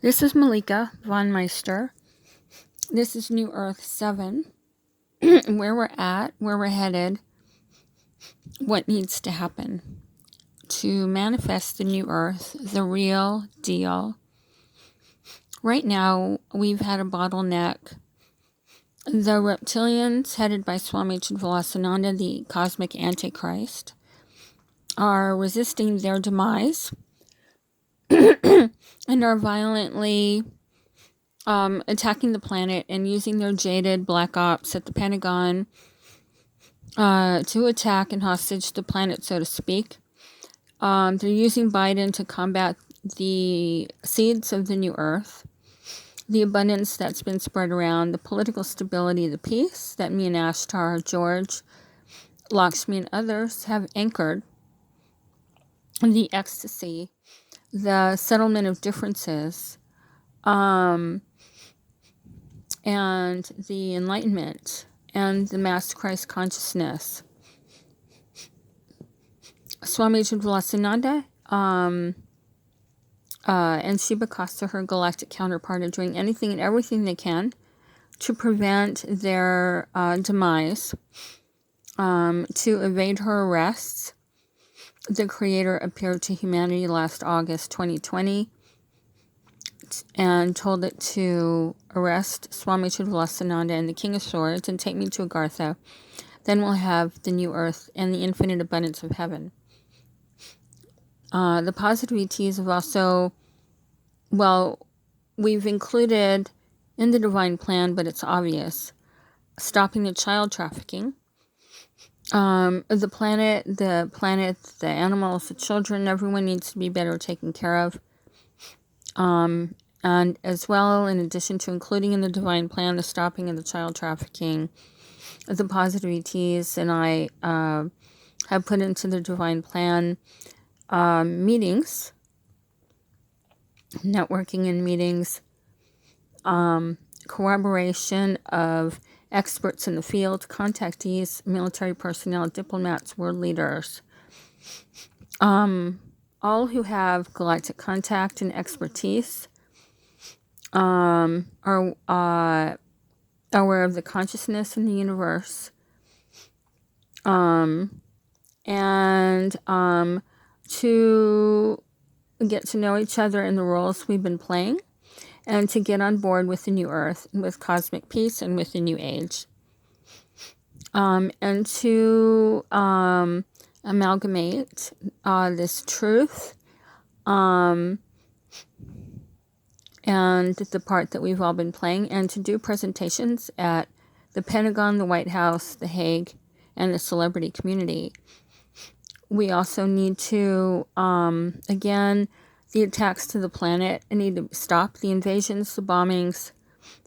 This is Malika von Meister. This is New Earth 7. Where we're at, where we're headed, what needs to happen to manifest the new Earth, the real deal. Right now, we've had a bottleneck. The reptilians, headed by Swami Chidvilasananda, the cosmic antichrist, are resisting their demise and are violently attacking the planet and using their jaded black ops at the Pentagon to attack and hostage the planet, so to speak. They're using Biden to combat the seeds of the new Earth, the abundance that's been spread around, the political stability, the peace that me and Ashtar, George, Lakshmi, and others have anchored, the ecstasy, the settlement of differences, and the enlightenment, and the mass Christ consciousness. Swami Chidvilasananda and Shiva Kasta, her galactic counterpart, are doing anything and everything they can to prevent their demise, to evade her arrests. The Creator appeared to humanity last August 2020 and told it to arrest Swami Chidvilasananda and the King of Swords and take me to Agartha. Then we'll have the new Earth and the infinite abundance of heaven. The positive ETs have also, we've included in the divine plan, but it's obvious, stopping the child trafficking. The planet, the animals, the children, everyone needs to be better taken care of. And as well, in addition to including in the divine plan, the stopping of the child trafficking, the positive ETs, and I have put into the divine plan meetings, networking and meetings, corroboration of experts in the field, contactees, military personnel, diplomats, world leaders, all who have galactic contact and expertise, are aware of the consciousness in the universe, and to get to know each other in the roles we've been playing, and to get on board with the new Earth, with cosmic peace, and with the new age. And to amalgamate this truth and the part that we've all been playing, and to do presentations at the Pentagon, the White House, The Hague, and the celebrity community. We also need to, again, the attacks to the planet need to stop. The invasions, the bombings,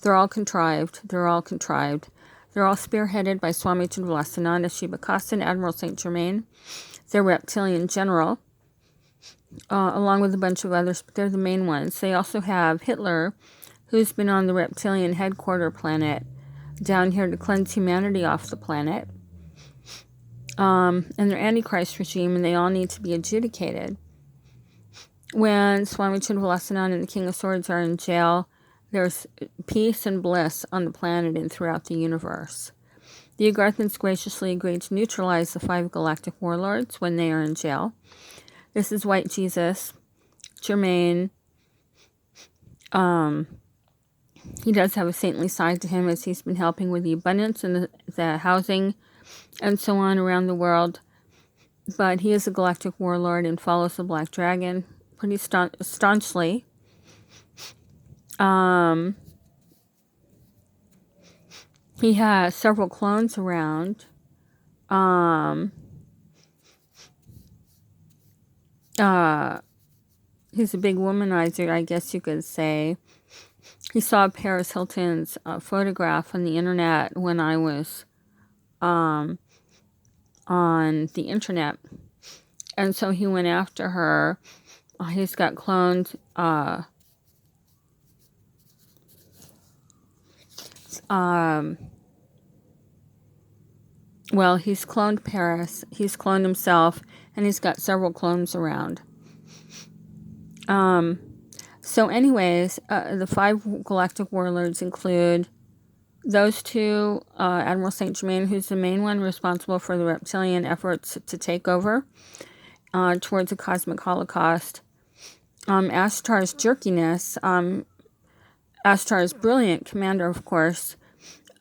they're all contrived. They're all spearheaded by Swami Chidvilasananda, Shiva Kasta, and Admiral Saint Germain. They're reptilian general, along with a bunch of others, but they're the main ones. They also have Hitler, who's been on the reptilian headquarter planet down here to cleanse humanity off the planet. And their Antichrist regime, and they all need to be adjudicated. When Swami Chidvilasananda and the King of Swords are in jail, there's peace and bliss on the planet and throughout the universe. The Agarthans graciously agreed to neutralize the 5 galactic warlords when they are in jail. This is White Jesus, Germain. He does have a saintly side to him, as he's been helping with the abundance and the housing and so on around the world. But he is a galactic warlord and follows the Black Dragon pretty staunchly. He has several clones around. He's a big womanizer, I guess you could say. He saw Paris Hilton's photograph on the internet when I was on the internet. And so he went after her. He's got cloned he's cloned Paris, he's cloned himself, and he's got several clones around. So anyways, the 5 galactic warlords include those 2, Admiral Saint Germain, who's the main one responsible for the reptilian efforts to take over towards a cosmic holocaust. Ashtar's jerkiness. Ashtar is brilliant commander, of course,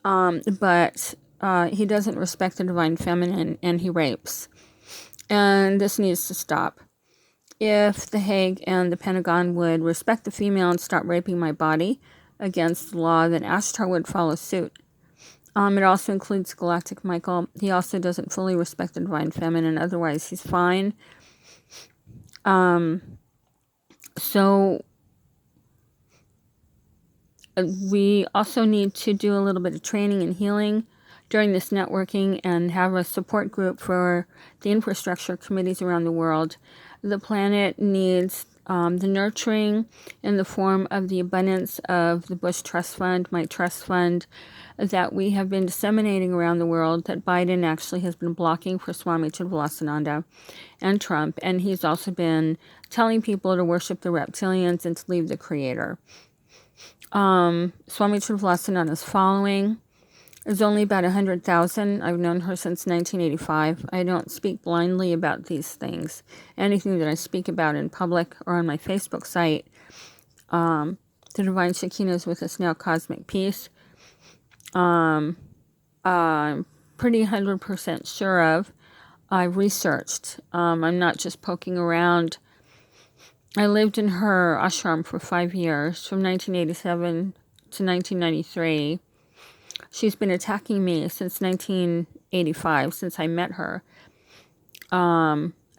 but he doesn't respect the divine feminine, and he rapes. And this needs to stop. If The Hague and the Pentagon would respect the female and stop raping my body against the law, then Ashtar would follow suit. It also includes Galactic Michael. He also doesn't fully respect the divine feminine, otherwise he's fine. So we also need to do a little bit of training and healing during this networking and have a support group for the infrastructure committees around the world. The planet needs the nurturing in the form of the abundance of the Bush Trust Fund, my trust fund, that we have been disseminating around the world, that Biden actually has been blocking for Swami Chidvilasananda and Trump, and he's also been telling people to worship the reptilians and to leave the creator. Swami Chidvilasananda's following is only about 100,000. I've known her since 1985. I don't speak blindly about these things. Anything that I speak about in public or on my Facebook site, the Divine Shekinah is with us now, Cosmic Peace, I'm pretty 100% sure of. I've researched. I'm not just poking around. I lived in her ashram for 5 years, from 1987 to 1993. She's been attacking me since 1985, since I met her.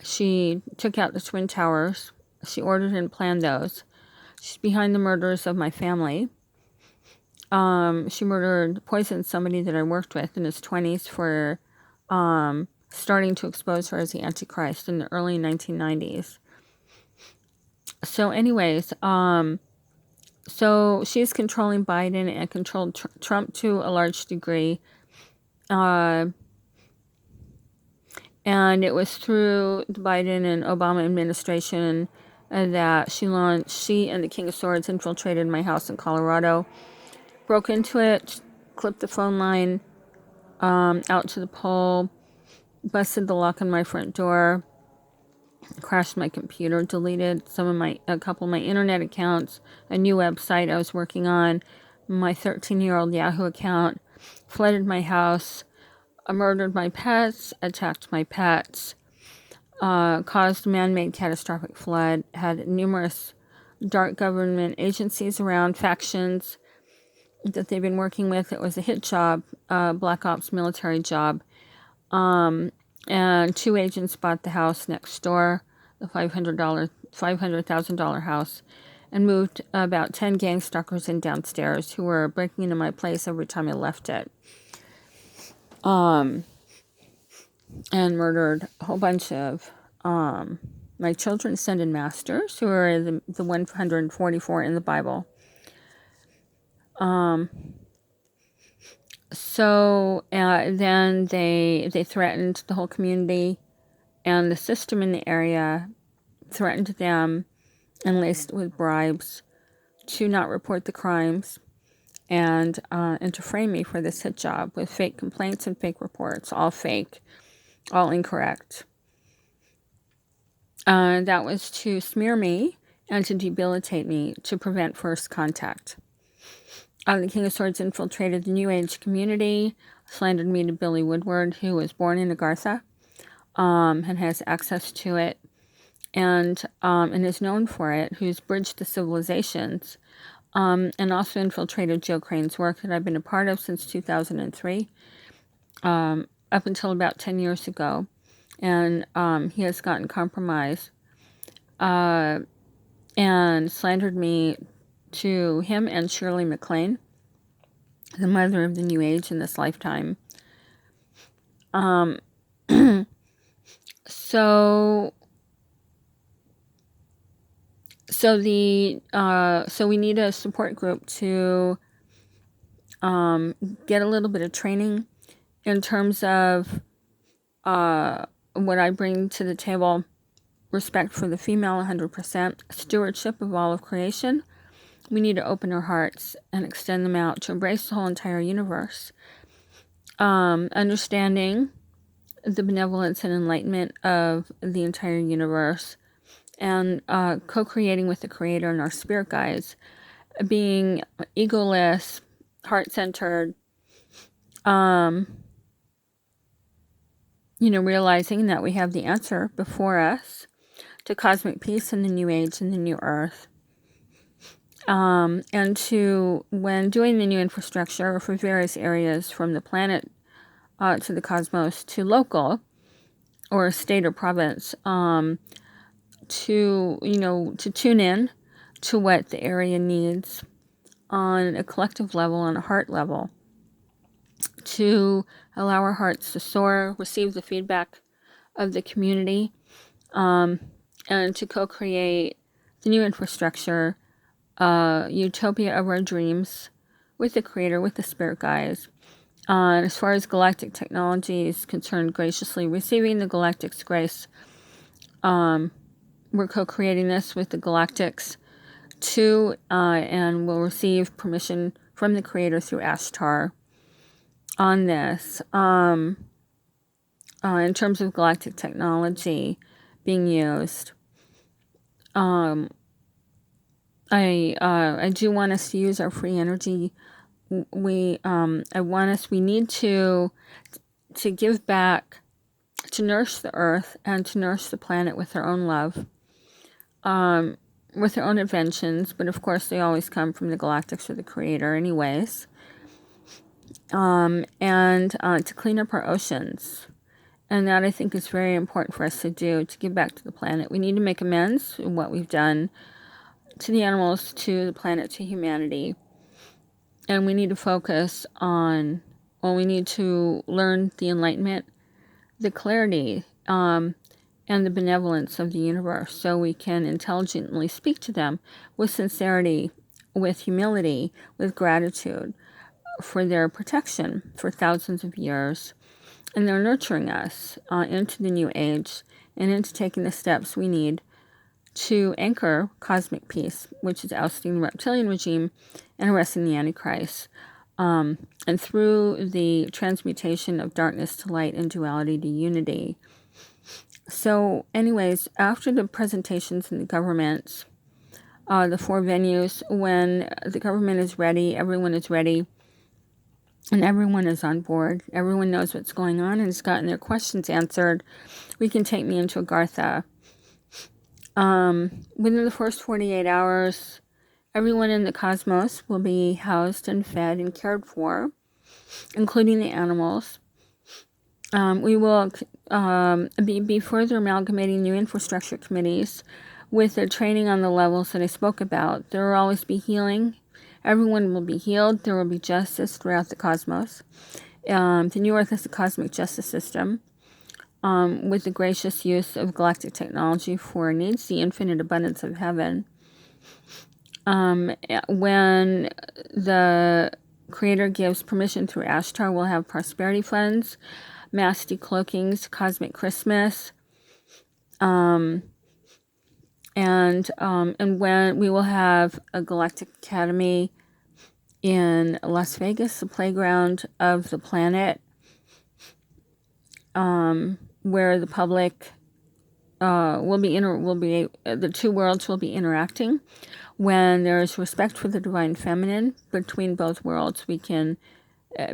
She took out the Twin Towers. She ordered and planned those. She's behind the murders of my family. She poisoned somebody that I worked with in his 20s for starting to expose her as the Antichrist in the early 1990s. So anyways, so she's controlling Biden and controlled Trump to a large degree. And it was through the Biden and Obama administration that she and the King of Swords infiltrated my house in Colorado, broke into it, clipped the phone line out to the pole, busted the lock on my front door, crashed my computer, deleted a couple of my internet accounts, a new website I was working on, my 13-year-old Yahoo account, flooded my house, murdered my pets, attacked my pets, caused man-made catastrophic flood, had numerous dark government agencies around, factions that they've been working with. It was a hit job, Black Ops military job. And 2 agents bought the house next door, the $500,000 house, and moved about 10 gang stalkers in downstairs who were breaking into my place every time I left it. And murdered a whole bunch of my children's son and masters, who are the 144 in the Bible. So then they threatened the whole community, and the system in the area threatened them and laced it with bribes to not report the crimes and to frame me for this hit job with fake complaints and fake reports, all fake, all incorrect. That was to smear me and to debilitate me to prevent first contact. The King of Swords infiltrated the New Age community, slandered me to Billy Woodward, who was born in Agartha, and has access to it, and is known for it, who's bridged the civilizations, and also infiltrated Joe Crane's work that I've been a part of since 2003, up until about 10 years ago, and he has gotten compromised, and slandered me to him and Shirley MacLaine, the mother of the New Age in this lifetime. So we need a support group to get a little bit of training in terms of what I bring to the table respect for the female 100%, stewardship of all of creation. We need to open our hearts and extend them out to embrace the whole entire universe. Understanding the benevolence and enlightenment of the entire universe, and co-creating with the Creator and our spirit guides, being egoless, heart-centered, realizing that we have the answer before us to cosmic peace in the new age and the new earth. And to, when doing the new infrastructure for various areas from the planet to the cosmos to local or state or province, to tune in to what the area needs on a collective level, on a heart level, to allow our hearts to soar, receive the feedback of the community, and to co-create the new infrastructure, utopia of our dreams with the Creator, with the spirit guides. As far as galactic technology is concerned, graciously receiving the galactic's grace. We're co-creating this with the galactics too, and we'll receive permission from the Creator through Ashtar on this. In terms of galactic technology being used, I do want us to use our free energy. We need to give back, to nourish the earth and to nourish the planet with our own love, with their own inventions, but of course they always come from the galactics or the Creator anyways. And to clean up our oceans. And that I think is very important for us to do, to give back to the planet. We need to make amends in what we've done to the animals, to the planet, to humanity. And we need to focus on, we need to learn the enlightenment, the clarity, and the benevolence of the universe, so we can intelligently speak to them with sincerity, with humility, with gratitude for their protection for thousands of years. And they're nurturing us into the new age and into taking the steps we need to anchor cosmic peace, which is ousting the reptilian regime and arresting the Antichrist. And through the transmutation of darkness to light and duality to unity. So anyways, after the presentations in the governments, the 4 venues, when the government is ready, everyone is ready, and everyone is on board, everyone knows what's going on and has gotten their questions answered, we can take me into Agartha. Within the first 48 hours, everyone in the cosmos will be housed and fed and cared for, including the animals. We will be further amalgamating new infrastructure committees with their training on the levels that I spoke about. There will always be healing. Everyone will be healed. There will be justice throughout the cosmos. The New Earth is a cosmic justice system with the gracious use of galactic technology for needs, the infinite abundance of heaven. When the Creator gives permission through Ashtar, we'll have prosperity funds, mass decloakings, cosmic Christmas, and when we will have a galactic academy in Las Vegas, the playground of the planet, where the public the 2 worlds will be interacting. When there is respect for the divine feminine between both worlds, we can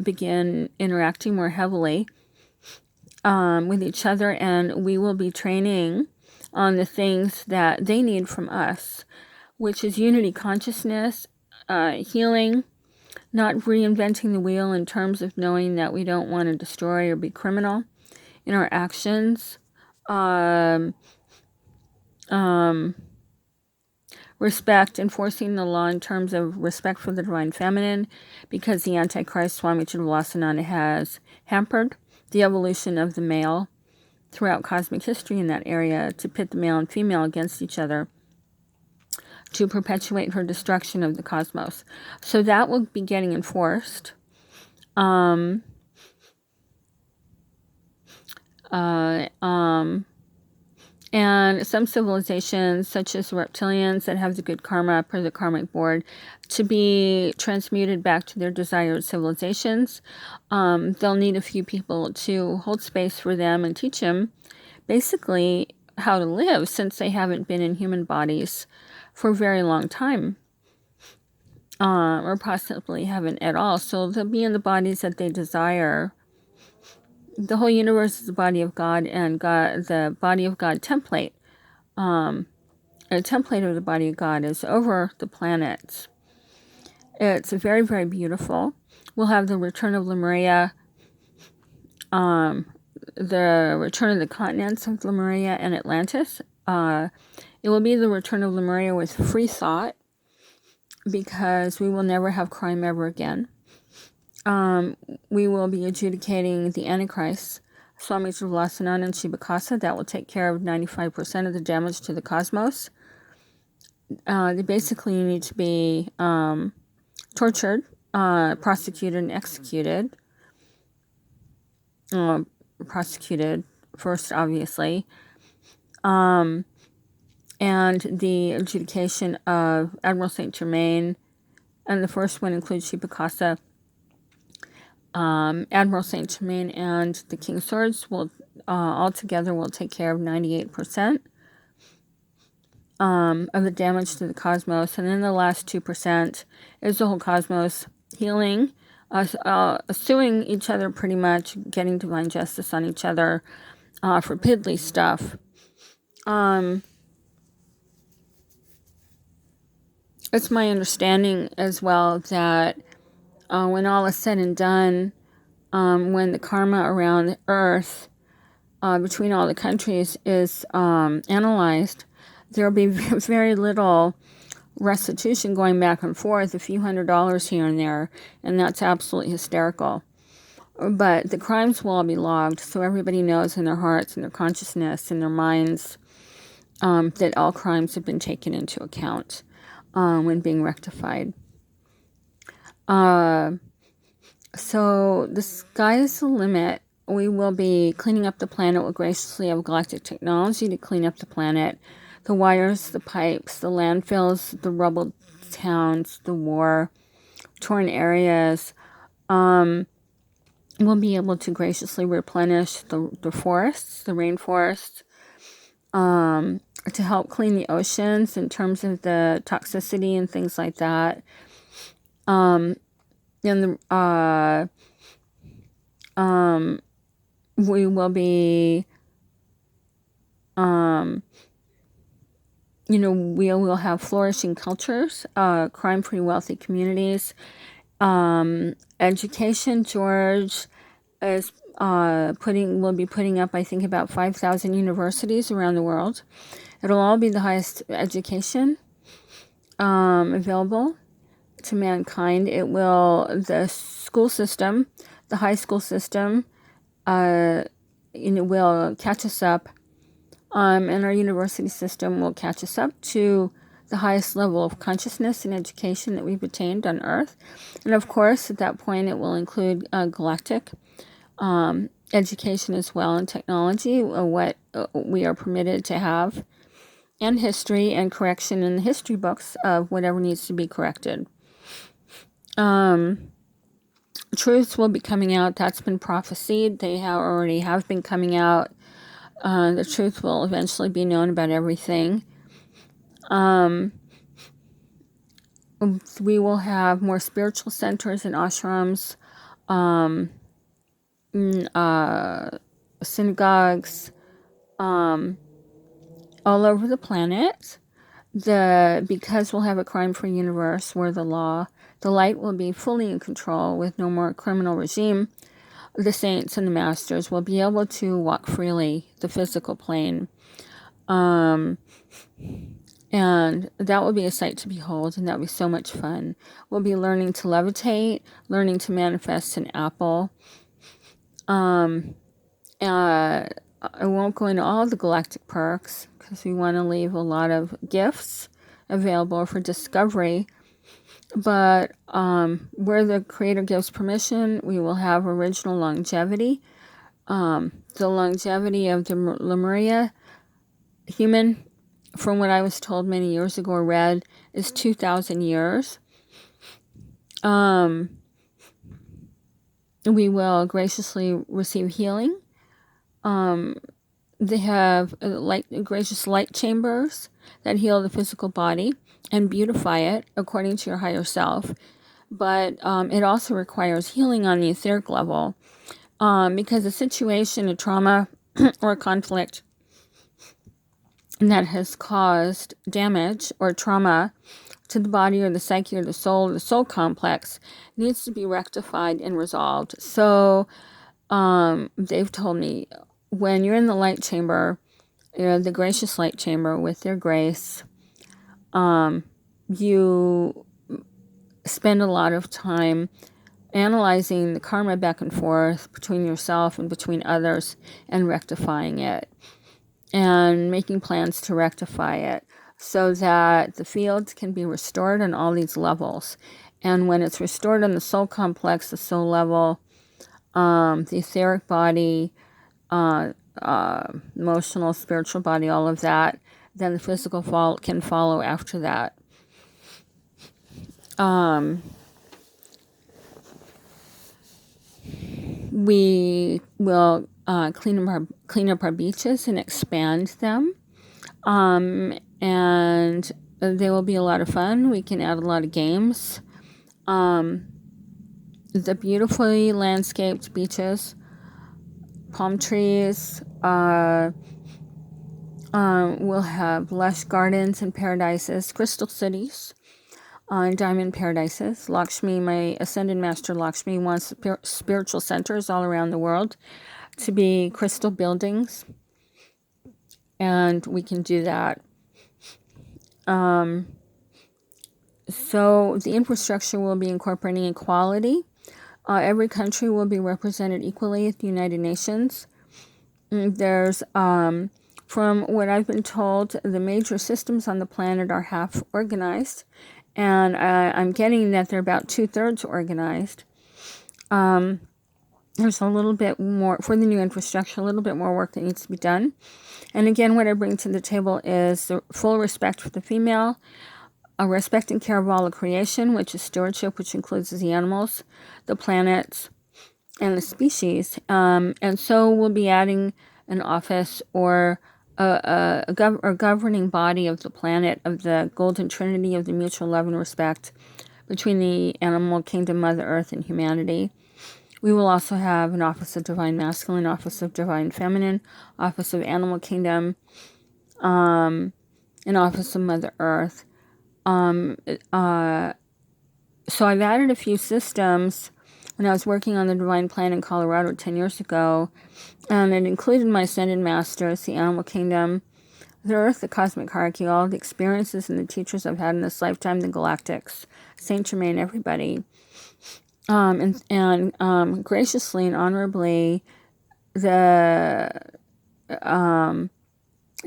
begin interacting more heavily with each other, and we will be training on the things that they need from us, which is unity consciousness, healing, not reinventing the wheel in terms of knowing that we don't want to destroy or be criminal in our actions, respect, enforcing the law in terms of respect for the divine feminine, because the Antichrist, Swami Chittavasananda, has hampered the evolution of the male throughout cosmic history in that area, to pit the male and female against each other, to perpetuate her destruction of the cosmos. So that will be getting enforced. And some civilizations, such as reptilians that have the good karma per the karmic board, to be transmuted back to their desired civilizations, they'll need a few people to hold space for them and teach them basically how to live, since they haven't been in human bodies for a very long time, or possibly haven't at all. So they'll be in the bodies that they desire. The whole universe is the body of God, and God, the body of God template, a template of the body of God is over the planets. It's very, very beautiful. We'll have the return of Lemuria, the return of the continents of Lemuria and Atlantis. It will be the return of Lemuria with free thought, because we will never have crime ever again. We will be adjudicating the Antichrist, Swami Srivastava and Shibakasa. That will take care of 95% of the damage to the cosmos. They basically need to be tortured, prosecuted, and executed. Prosecuted first, obviously. And the adjudication of Admiral Saint Germain, and the first one includes Shibakasa. Admiral Saint Germain and the King Swords will altogether will take care of 98% of the damage to the cosmos, and then the last 2% is the whole cosmos healing, suing each other, pretty much getting divine justice on each other for piddly stuff. It's my understanding as well that when all is said and done, when the karma around the earth between all the countries is analyzed, there will be very little restitution going back and forth, a few $100s here and there, and that's absolutely hysterical. But the crimes will all be logged, so everybody knows in their hearts and their consciousness and their minds that all crimes have been taken into account when being rectified. So the sky is the limit. We will be cleaning up the planet. We'll graciously have galactic technology to clean up the planet. The wires, the pipes, the landfills, the rubble towns, the war, torn areas. We'll be able to graciously replenish the forests, the rainforests, to help clean the oceans in terms of the toxicity and things like that. And we will be, we will have flourishing cultures, crime-free, wealthy communities. Education, George is will be putting up, I think, about 5,000 universities around the world. It'll all be the highest education available to mankind. It will, the school system, the high school system, will catch us up, and our university system will catch us up to the highest level of consciousness and education that we've attained on Earth. And of course, at that point, it will include galactic education as well, and technology, what we are permitted to have, and history and correction in the history books of whatever needs to be corrected. Truths will be coming out. That's been prophesied. They already have been coming out. The truth will eventually be known about everything. We will have more spiritual centers and ashrams, synagogues, all over the planet. Because we'll have a crime-free universe where the light will be fully in control with no more criminal regime, the saints and the masters will be able to walk freely the physical plane. And that will be a sight to behold, and that will be so much fun. We'll be learning to levitate, learning to manifest an apple. I won't go into all the galactic perks because we want to leave a lot of gifts available for discovery. But where the Creator gives permission, we will have original longevity. The longevity of the Lemuria human, from what I was told many years ago or read, is 2,000 years. We will graciously receive healing. They have gracious light chambers that heal the physical body and beautify it according to your higher self. But it also requires healing on the etheric level, because a situation, a trauma, or a conflict that has caused damage or trauma to the body or the psyche or the soul complex needs to be rectified and resolved. So they've told me, when you're in the light chamber, the gracious light chamber with their grace, you spend a lot of time analyzing the karma back and forth between yourself and between others and rectifying it and making plans to rectify it so that the fields can be restored on all these levels. And when it's restored on the soul complex, the soul level, the etheric body, emotional, spiritual body, all of that, then the physical can follow after that. We will clean up our beaches and expand them, and they will be a lot of fun. We can add a lot of games. The beautifully landscaped beaches, palm trees, we'll have lush gardens and paradises, crystal cities, diamond paradises. Lakshmi, my Ascended Master Lakshmi, wants spiritual centers all around the world to be crystal buildings, and we can do that. So the infrastructure will be incorporating equality. Every country will be represented equally at the United Nations. There's, from what I've been told, the major systems on the planet are half organized, and I'm getting that they're about 2/3 organized. There's a little bit more, for the new infrastructure, a little bit more work that needs to be done. And again, what I bring to the table is the full respect for the female, a respect and care of all of creation, which is stewardship, which includes the animals, the planets, and the species. And so we'll be adding an office or a governing body of the planet, of the golden trinity of the mutual love and respect between the animal kingdom, Mother Earth, and humanity. We will also have an office of divine masculine, office of divine feminine, office of animal kingdom, an office of Mother Earth. So I've added a few systems when I was working on the Divine Plan in Colorado 10 years ago, and it included my Ascended Masters, the Animal Kingdom, the Earth, the Cosmic Hierarchy, all the experiences and the teachers I've had in this lifetime, the Galactics, Saint Germain, everybody. And graciously and honorably, the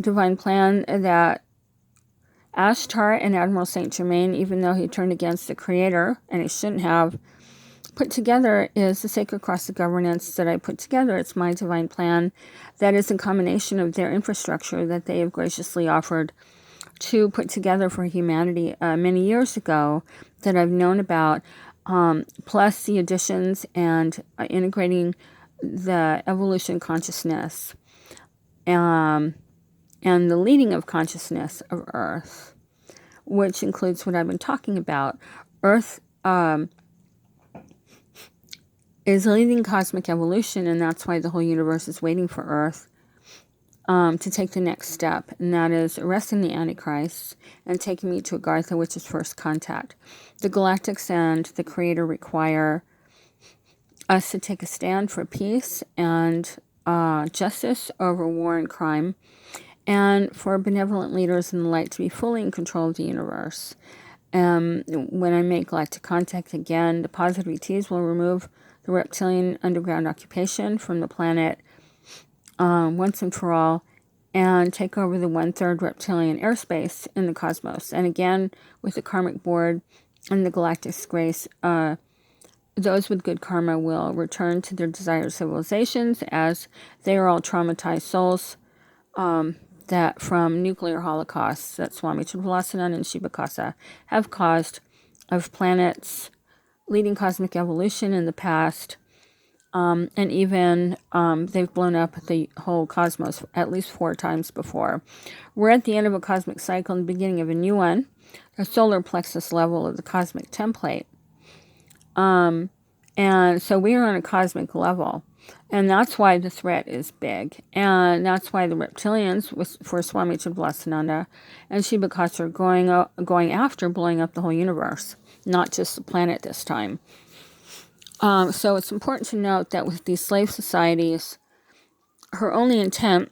Divine Plan that Ashtar and Admiral Saint Germain, even though he turned against the Creator, and he shouldn't have, put together is the Sacred Cross of Governance that I put together. It's my divine plan that is a combination of their infrastructure that they have graciously offered to put together for humanity many years ago that I've known about, plus the additions and integrating the evolution consciousness and the leading of consciousness of Earth, which includes what I've been talking about. Earth is leading cosmic evolution, and that's why the whole universe is waiting for Earth to take the next step, and that is arresting the Antichrist and taking me to Agartha, which is first contact. The Galactics and the Creator require us to take a stand for peace and justice over war and crime, and for benevolent leaders in the light to be fully in control of the universe. When I make galactic contact again, the positive ETs will remove the reptilian underground occupation from the planet once and for all, and take over the 1/3 reptilian airspace in the cosmos. And again, with the karmic board and the galactic's grace, those with good karma will return to their desired civilizations, as they are all traumatized souls that from nuclear holocausts that Swami Chidvilasananda and Shiva Kasa have caused of planets leading cosmic evolution in the past. And even they've blown up the whole cosmos at least 4 times before. We're at the end of a cosmic cycle and the beginning of a new one, the solar plexus level of the cosmic template. And so we are on a cosmic level. And that's why the threat is big. And that's why the reptilians, for Swami Chidvilasananda and Shiva Kasa, are going after blowing up the whole universe, not just the planet this time. So it's important to note that with these slave societies, her only intent,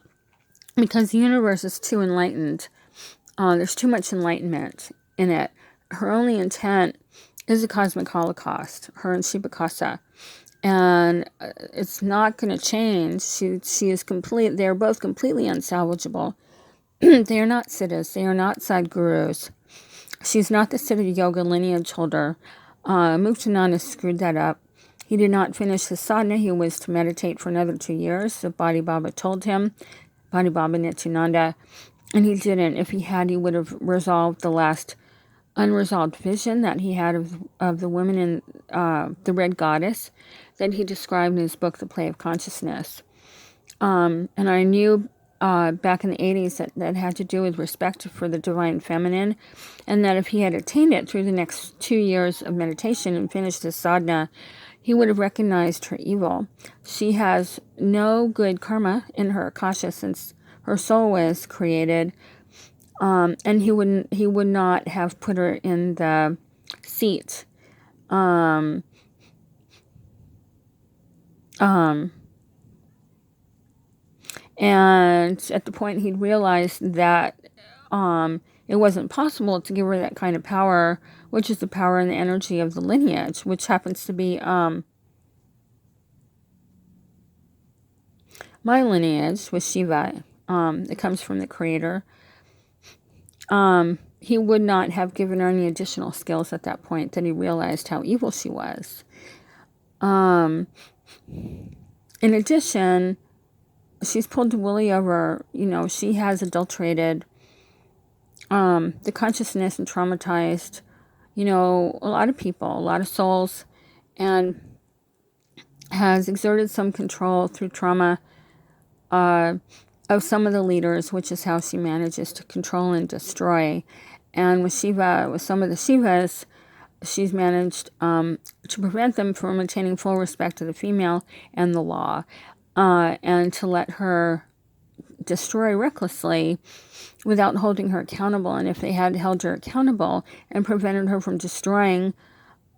because the universe is too enlightened, there's too much enlightenment in it, her only intent is a cosmic holocaust, her and Shiva Kasa. And it's not going to change. She is complete. They are both completely unsalvageable. They are not siddhas. They are not sadgurus. She's not the Siddha Yoga lineage holder. Muktananda screwed that up. He did not finish his sadhana. He was to meditate for another 2 years. So Badi Baba told him, Badi Baba Nityananda, and he didn't. If he had, he would have resolved the last unresolved vision that he had of the women in the Red Goddess that he described in his book, The Play of Consciousness. And I knew back in the 80s that had to do with respect for the divine feminine, and that if he had attained it through the next 2 years of meditation and finished his sadhana, he would have recognized her evil. She has no good karma in her akasha since her soul was created, and he would not have put her in the seat. And at the point he'd realized that it wasn't possible to give her that kind of power, which is the power and the energy of the lineage, which happens to be my lineage with Shiva. It comes from the Creator. He would not have given her any additional skills at that point that he realized how evil she was. In addition, she's pulled the woolly over. She has adulterated the consciousness and traumatized, a lot of people, a lot of souls, and has exerted some control through trauma of some of the leaders, which is how she manages to control and destroy. And with Shiva, with some of the Shivas, she's managed to prevent them from attaining full respect to the female and the law, and to let her destroy recklessly without holding her accountable. And if they had held her accountable and prevented her from destroying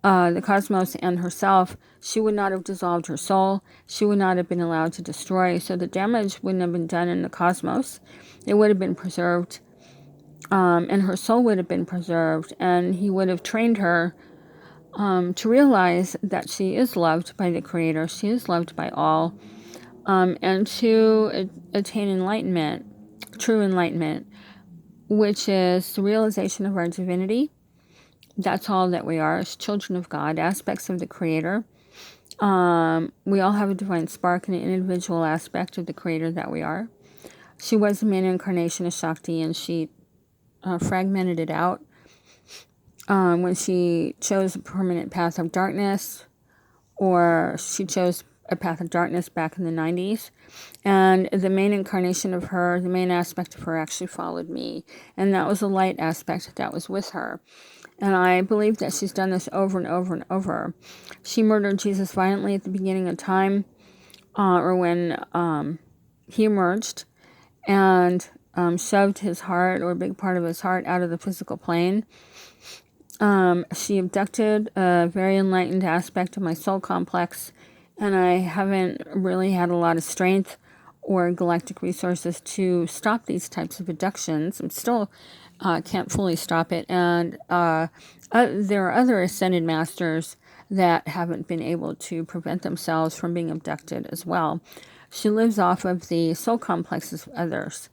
the cosmos and herself, she would not have dissolved her soul. She would not have been allowed to destroy. So the damage wouldn't have been done in the cosmos. It would have been preserved, and her soul would have been preserved. And he would have trained her to realize that she is loved by the Creator. She is loved by all. And to attain enlightenment, true enlightenment, which is the realization of our divinity. That's all that we are, as children of God, aspects of the Creator. We all have a divine spark and an individual aspect of the Creator that we are. She was the main incarnation of Shakti, and she fragmented it out when she chose a permanent path of darkness, or she chose a path of darkness back in the 90s. And the main incarnation of her, the main aspect of her actually followed me. And that was the light aspect that was with her. And I believe that she's done this over and over and over. She murdered Jesus violently at the beginning of time, or when he emerged, and shoved his heart, or a big part of his heart, out of the physical plane. She abducted a very enlightened aspect of my soul complex, and I haven't really had a lot of strength or galactic resources to stop these types of abductions. I'm still can't fully stop it. And there are other ascended masters that haven't been able to prevent themselves from being abducted as well. She lives off of the soul complexes of others.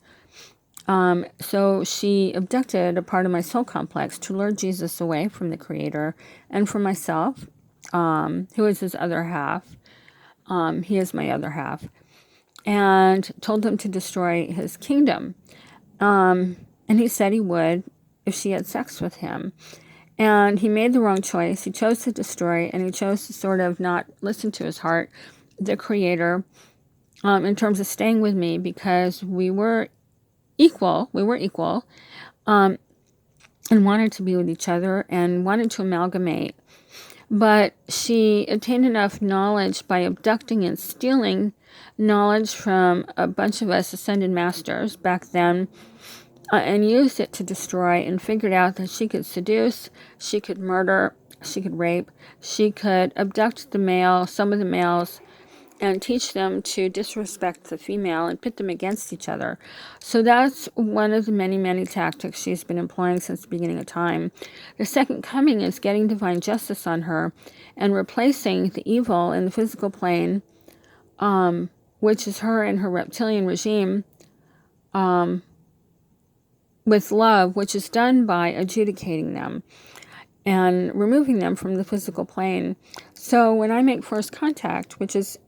So she abducted a part of my soul complex to lure Jesus away from the Creator and from myself, who is his other half. He is my other half. And told him to destroy his kingdom. And he said he would if she had sex with him. And he made the wrong choice. He chose to destroy, and he chose to sort of not listen to his heart, the Creator, in terms of staying with me, because we were equal. And wanted to be with each other and wanted to amalgamate. But she obtained enough knowledge by abducting and stealing knowledge from a bunch of us ascended masters back then, and used it to destroy, and figured out that she could seduce, she could murder, she could rape, she could abduct the male, some of the males, and teach them to disrespect the female and pit them against each other. So that's one of the many, many tactics she's been employing since the beginning of time. The second coming is getting divine justice on her and replacing the evil in the physical plane, which is her and her reptilian regime, with love, which is done by adjudicating them and removing them from the physical plane. So when I make first contact, which is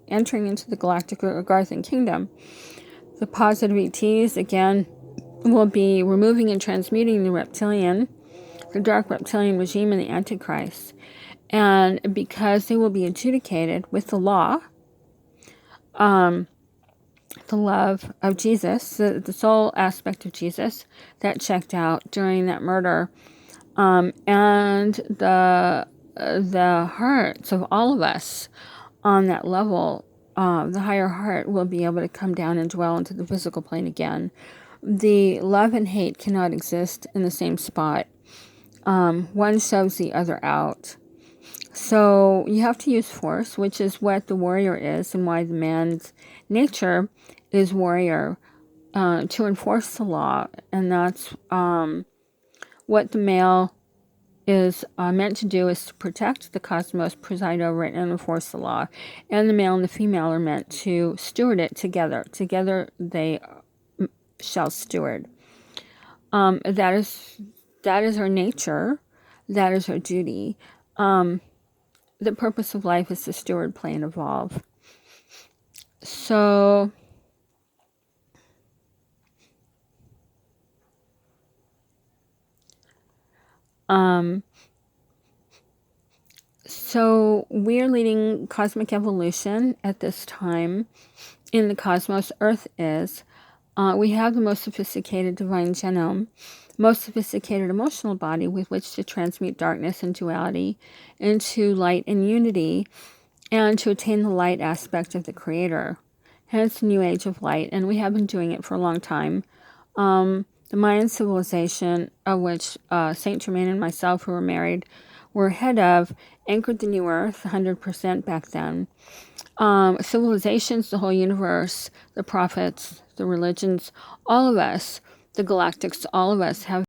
entering into the galactic Agarthan kingdom, the positive ETs, again, will be removing and transmuting the dark reptilian regime and the Antichrist. And because they will be adjudicated with the law, the love of Jesus, the soul aspect of Jesus that checked out during that murder, and the hearts of all of us on that level, the higher heart will be able to come down and dwell into the physical plane again. The love and hate cannot exist in the same spot. One shoves the other out. So you have to use force, which is what the warrior is, and why the man's nature is warrior, to enforce the law. And that's what the male is meant to do, is to protect the cosmos, preside over it, and enforce the law. And the male and the female are meant to steward it together. Together they shall steward. That is our nature. That is our duty. The purpose of life is to steward, play, and evolve. So we're leading cosmic evolution at this time in the cosmos. Earth is. We have the most sophisticated divine genome, most sophisticated emotional body with which to transmute darkness and duality into light and unity, and to attain the light aspect of the Creator. Hence, the new age of light, and we have been doing it for a long time. The Mayan civilization, of which Saint Germain and myself, who were married, were head of, anchored the new earth 100% back then. Civilizations, the whole universe, the prophets, the religions, all of us, the galactics, all of us have